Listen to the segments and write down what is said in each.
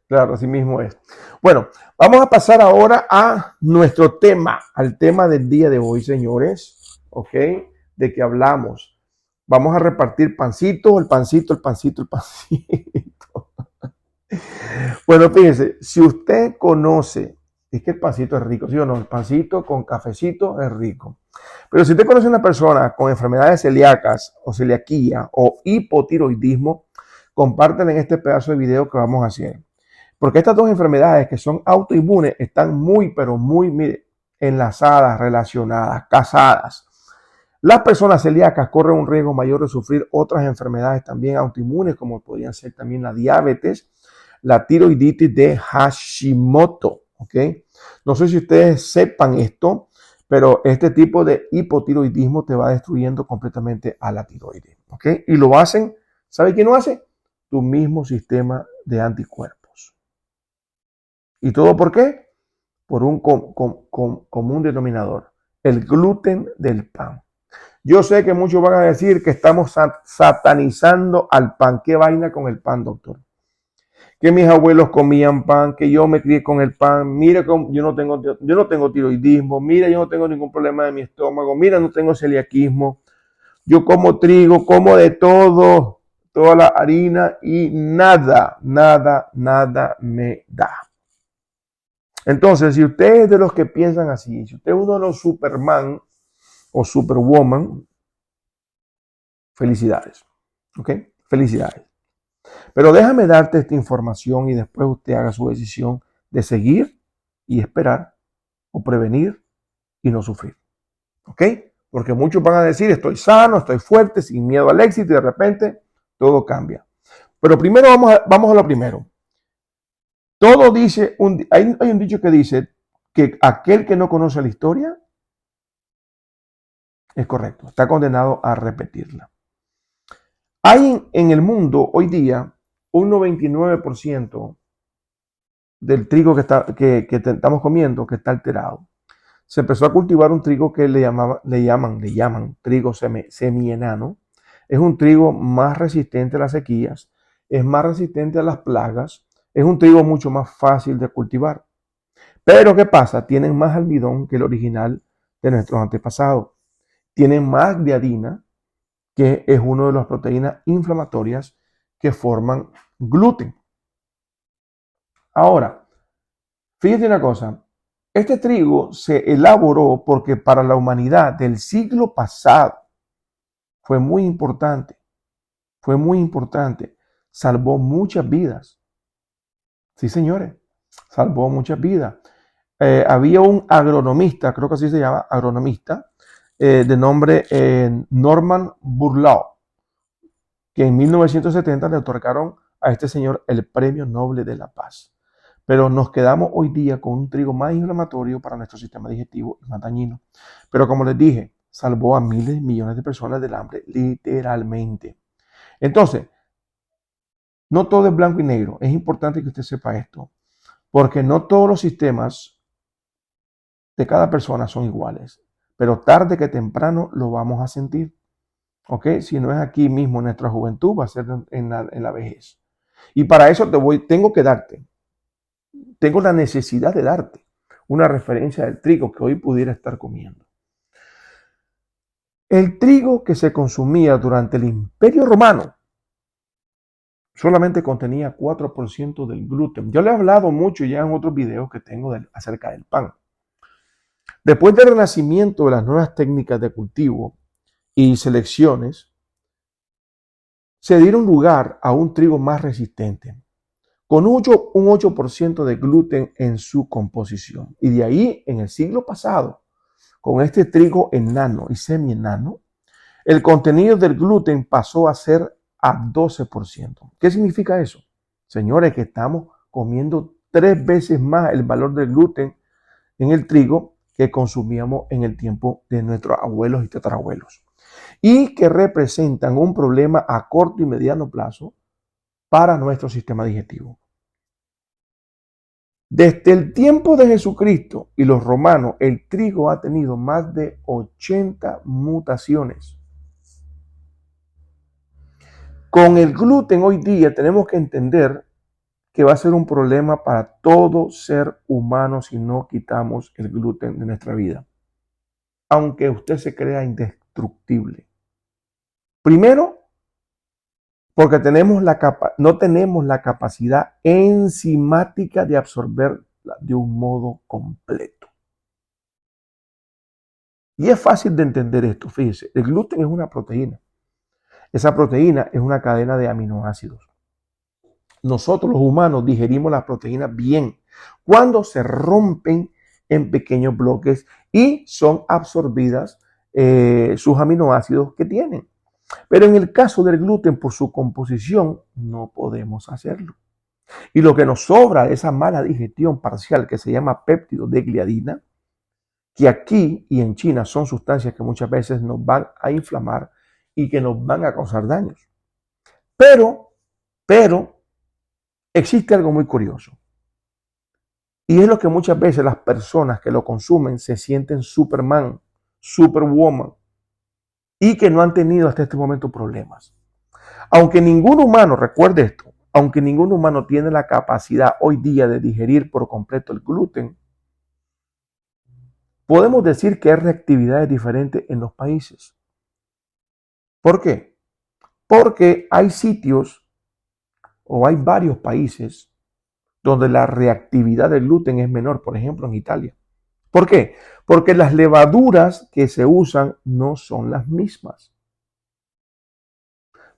Claro, así mismo es. Bueno, vamos a pasar ahora a nuestro tema, al tema del día de hoy, señores. ¿Ok? ¿De qué hablamos? Vamos a repartir pancitos, el pancito, el pancito, el pancito. Bueno, fíjense, si usted conoce, es que el pancito es rico, ¿sí o no? El pancito con cafecito es rico. Pero si usted conoce a una persona con enfermedades celíacas o celiaquía o hipotiroidismo, compártanle en este pedazo de video que vamos a hacer. Porque estas dos enfermedades que son autoinmunes están muy, pero muy, mire, enlazadas, relacionadas, casadas. Las personas celíacas corren un riesgo mayor de sufrir otras enfermedades también autoinmunes, como podrían ser también la diabetes, la tiroiditis de Hashimoto. ¿Ok? No sé si ustedes sepan esto, pero este tipo de hipotiroidismo te va destruyendo completamente a la tiroides. ¿Ok? Y lo hacen, ¿sabe quién lo hace? Tu mismo sistema de anticuerpos. ¿Y todo por qué? Por un común denominador, el gluten del pan. Yo sé que muchos van a decir que estamos satanizando al pan. ¿Qué vaina con el pan, doctor? Que mis abuelos comían pan, que yo me crié con el pan. Mire, yo no tengo tiroidismo. Mira, yo no tengo ningún problema de mi estómago. Mira, no tengo celiaquismo. Yo como trigo, como de todo, toda la harina y nada, nada, nada me da. Entonces, si usted es de los que piensan así, si usted es uno de los Superman o Superwoman, felicidades. ¿Ok? Felicidades. Pero déjame darte esta información y después usted haga su decisión de seguir y esperar o prevenir y no sufrir. ¿Ok? Porque muchos van a decir, estoy sano, estoy fuerte, sin miedo al éxito y de repente todo cambia. Pero primero vamos a lo primero. Todo dice, hay un dicho que dice que aquel que no conoce la historia es correcto, está condenado a repetirla. Hay en el mundo hoy día un 99% del trigo que estamos comiendo que está alterado. Se empezó a cultivar un trigo que le llaman trigo semienano. Es un trigo más resistente a las sequías, es más resistente a las plagas, es un trigo mucho más fácil de cultivar. Pero ¿qué pasa? Tienen más almidón que el original de nuestros antepasados. Tienen más gliadina, que es una de las proteínas inflamatorias que forman gluten. Ahora, fíjate una cosa, este trigo se elaboró porque para la humanidad del siglo pasado fue muy importante, fue muy importante, salvó muchas vidas. Sí, señores, salvó muchas vidas. Había un agronomista, creo que así se llama, agronomista, de nombre Norman Borlaug, que en 1970 le otorgaron a este señor el Premio Nobel de la Paz. Pero nos quedamos hoy día con un trigo más inflamatorio para nuestro sistema digestivo y más dañino. Pero como les dije, salvó a miles y millones de personas del hambre, literalmente. Entonces, no todo es blanco y negro. Es importante que usted sepa esto, porque no todos los sistemas de cada persona son iguales. Pero tarde que temprano lo vamos a sentir. ¿Ok? Si no es aquí mismo en nuestra juventud, va a ser en la vejez. Y para eso tengo la necesidad de darte una referencia del trigo que hoy pudiera estar comiendo. El trigo que se consumía durante el Imperio Romano solamente contenía 4% del gluten. Yo le he hablado mucho ya en otros videos que tengo acerca del pan. Después del renacimiento de las nuevas técnicas de cultivo y selecciones, se dieron lugar a un trigo más resistente, con un 8% de gluten en su composición. Y de ahí, en el siglo pasado, con este trigo enano y semi-enano, el contenido del gluten pasó a ser a 12%. ¿Qué significa eso? Señores, que estamos comiendo 3 veces más el valor del gluten en el trigo que consumíamos en el tiempo de nuestros abuelos y tatarabuelos. Y que representan un problema a corto y mediano plazo para nuestro sistema digestivo. Desde el tiempo de Jesucristo y los romanos, el trigo ha tenido más de 80 mutaciones. Con el gluten hoy día tenemos que entender que va a ser un problema para todo ser humano si no quitamos el gluten de nuestra vida, aunque usted se crea indestructible. Primero, porque no tenemos la capacidad enzimática de absorberla de un modo completo. Y es fácil de entender esto, fíjese, el gluten es una proteína. Esa proteína es una cadena de aminoácidos. Nosotros los humanos digerimos las proteínas bien cuando se rompen en pequeños bloques y son absorbidas sus aminoácidos que tienen. Pero en el caso del gluten, por su composición, no podemos hacerlo. Y lo que nos sobra de esa mala digestión parcial que se llama péptido de gliadina, que aquí y en China son sustancias que muchas veces nos van a inflamar y que nos van a causar daños. Pero, existe algo muy curioso. Y es lo que muchas veces las personas que lo consumen se sienten Superman, Superwoman, y que no han tenido hasta este momento problemas. Aunque ningún humano, recuerde esto, aunque ningún humano tiene la capacidad hoy día de digerir por completo el gluten, podemos decir que hay reactividades diferentes en los países. ¿Por qué? Porque hay sitios o hay varios países donde la reactividad del gluten es menor, por ejemplo en Italia. ¿Por qué? Porque las levaduras que se usan no son las mismas.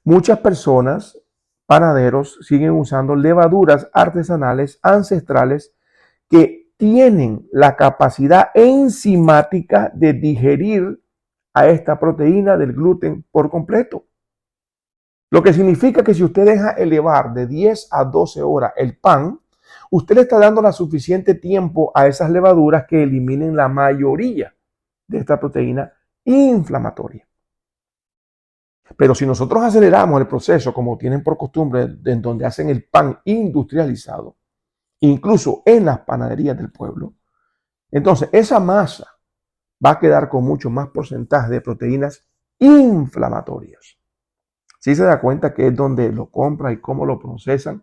Muchas personas, panaderos, siguen usando levaduras artesanales, ancestrales, que tienen la capacidad enzimática de digerir a esta proteína del gluten por completo. Lo que significa que si usted deja elevar de 10 a 12 horas el pan, usted le está dando la suficiente tiempo a esas levaduras que eliminen la mayoría de esta proteína inflamatoria. Pero si nosotros aceleramos el proceso, como tienen por costumbre, en donde hacen el pan industrializado, incluso en las panaderías del pueblo, entonces esa masa va a quedar con mucho más porcentaje de proteínas inflamatorias. Si se da cuenta que es donde lo compra y cómo lo procesan,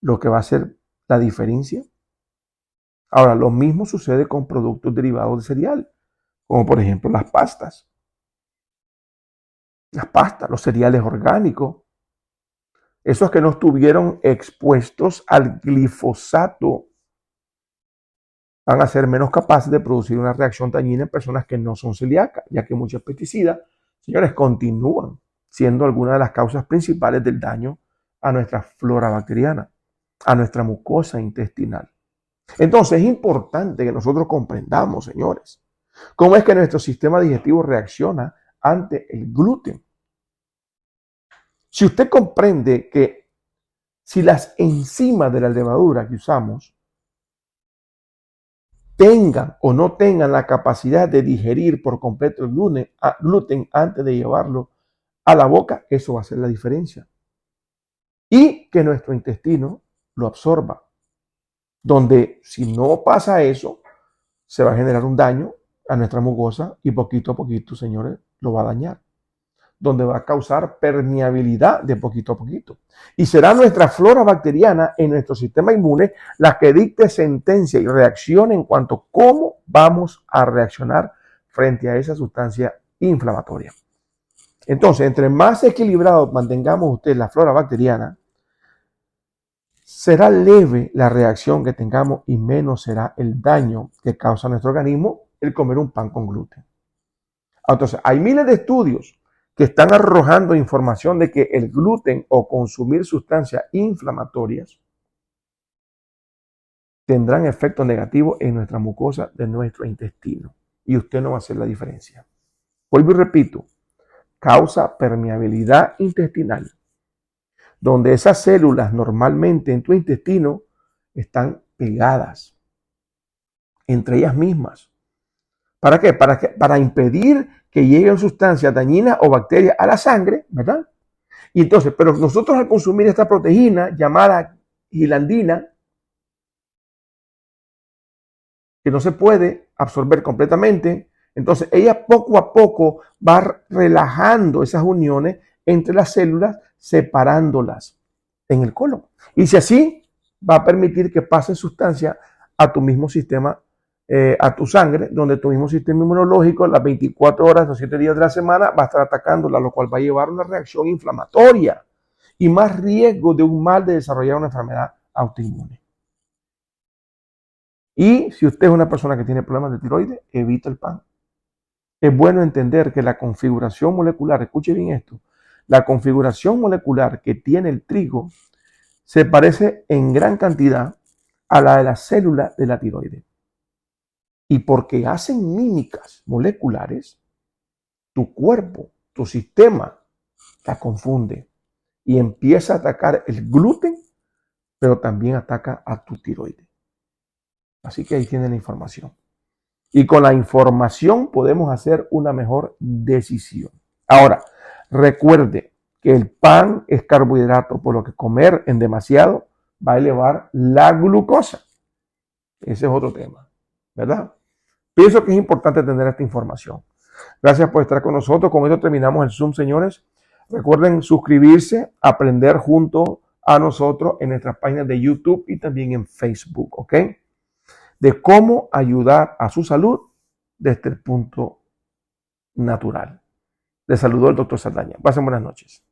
lo que va a hacer la diferencia. Ahora, lo mismo sucede con productos derivados de cereal, como por ejemplo las pastas. Las pastas, los cereales orgánicos, esos que no estuvieron expuestos al glifosato, van a ser menos capaces de producir una reacción dañina en personas que no son celíacas, ya que muchos pesticidas, señores, continúan siendo algunas de las causas principales del daño a nuestra flora bacteriana, a nuestra mucosa intestinal. Entonces es importante que nosotros comprendamos, señores, cómo es que nuestro sistema digestivo reacciona ante el gluten. Si usted comprende que si las enzimas de la levadura que usamos tengan o no tengan la capacidad de digerir por completo el gluten antes de llevarlo a la boca, eso va a hacer la diferencia. Y que nuestro intestino lo absorba. Donde si no pasa eso, se va a generar un daño a nuestra mucosa y poquito a poquito, señores, lo va a dañar. Donde va a causar permeabilidad de poquito a poquito. Y será nuestra flora bacteriana en nuestro sistema inmune la que dicte sentencia y reacción en cuanto a cómo vamos a reaccionar frente a esa sustancia inflamatoria. Entonces, entre más equilibrado mantengamos usted la flora bacteriana, será leve la reacción que tengamos y menos será el daño que causa a nuestro organismo el comer un pan con gluten. Entonces, hay miles de estudios que están arrojando información de que el gluten o consumir sustancias inflamatorias tendrán efectos negativos en nuestra mucosa de nuestro intestino. Y usted no va a hacer la diferencia. Vuelvo y repito, causa permeabilidad intestinal, donde esas células normalmente en tu intestino están pegadas entre ellas mismas. ¿Para qué? Para impedir que lleguen sustancias dañinas o bacterias a la sangre, ¿verdad? Y entonces, pero nosotros al consumir esta proteína llamada gliadina, que no se puede absorber completamente, entonces ella poco a poco va relajando esas uniones entre las células, separándolas en el colon. Y si así, va a permitir que pasen sustancias a tu mismo sistema, a tu sangre, donde tu mismo sistema inmunológico las 24 horas, los 7 días de la semana va a estar atacándola, lo cual va a llevar a una reacción inflamatoria y más riesgo de un mal de desarrollar una enfermedad autoinmune. Y si usted es una persona que tiene problemas de tiroides, evita el pan. Es bueno entender que la configuración molecular, escuche bien esto, la configuración molecular que tiene el trigo se parece en gran cantidad a la de las células de la tiroides. Y porque hacen mímicas moleculares, tu cuerpo, tu sistema, la confunde y empieza a atacar el gluten, pero también ataca a tu tiroides. Así que ahí tienen la información. Y con la información podemos hacer una mejor decisión. Ahora, recuerde que el pan es carbohidrato, por lo que comer en demasiado va a elevar la glucosa. Ese es otro tema, ¿verdad? Pienso que es importante tener esta información. Gracias por estar con nosotros. Con esto terminamos el Zoom, señores. Recuerden suscribirse, aprender junto a nosotros en nuestras páginas de YouTube y también en Facebook, ¿ok? De cómo ayudar a su salud desde el punto natural. Les saludó el doctor Saldaña. Pasen buenas noches.